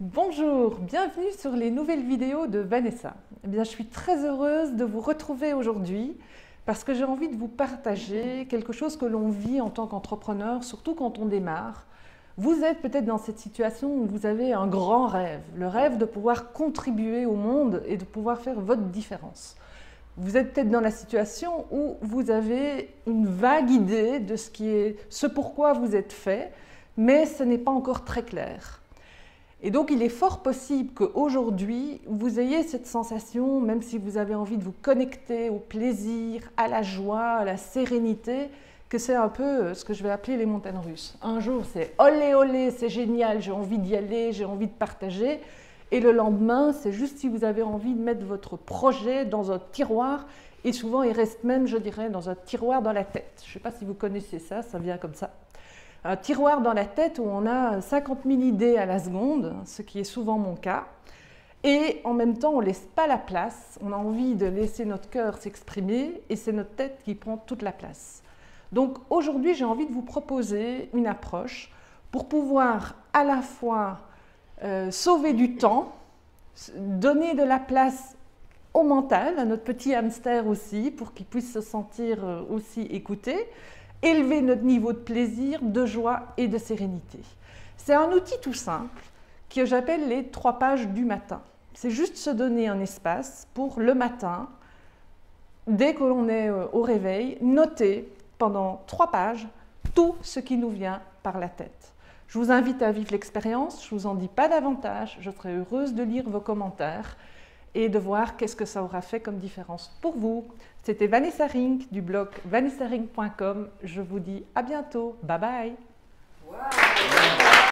Bonjour, bienvenue sur les nouvelles vidéos de Vanessa. Eh bien, je suis très heureuse de vous retrouver aujourd'hui parce que j'ai envie de vous partager quelque chose que l'on vit en tant qu'entrepreneur, surtout quand on démarre. Vous êtes peut-être dans cette situation où vous avez un grand rêve, le rêve de pouvoir contribuer au monde et de pouvoir faire votre différence. Vous êtes peut-être dans la situation où vous avez une vague idée de ce pourquoi vous êtes fait, mais ce n'est pas encore très clair. Et donc, il est fort possible qu'aujourd'hui, vous ayez cette sensation, même si vous avez envie de vous connecter au plaisir, à la joie, à la sérénité, que c'est un peu ce que je vais appeler les montagnes russes. Un jour, c'est olé olé, c'est génial, j'ai envie d'y aller, j'ai envie de partager. Et le lendemain, c'est juste si vous avez envie de mettre votre projet dans un tiroir. Et souvent, il reste même, je dirais, dans un tiroir dans la tête. Je ne sais pas si vous connaissez ça, ça vient comme ça. Un tiroir dans la tête où on a 50 000 idées à la seconde, ce qui est souvent mon cas. Et en même temps, on ne laisse pas la place. On a envie de laisser notre cœur s'exprimer et c'est notre tête qui prend toute la place. Donc aujourd'hui, j'ai envie de vous proposer une approche pour pouvoir à la fois sauver du temps, donner de la place au mental, à notre petit hamster aussi, pour qu'il puisse se sentir aussi écouté, élever notre niveau de plaisir, de joie et de sérénité. C'est un outil tout simple que j'appelle les 3 pages du matin. C'est juste se donner un espace pour le matin, dès que l'on est au réveil, noter pendant 3 pages tout ce qui nous vient par la tête. Je vous invite à vivre l'expérience, je ne vous en dis pas davantage, je serai heureuse de lire vos commentaires et de voir qu'est-ce que ça aura fait comme différence pour vous. C'était Vanessa Rink du blog vanessarink.com. Je vous dis à bientôt. Bye bye. Wow.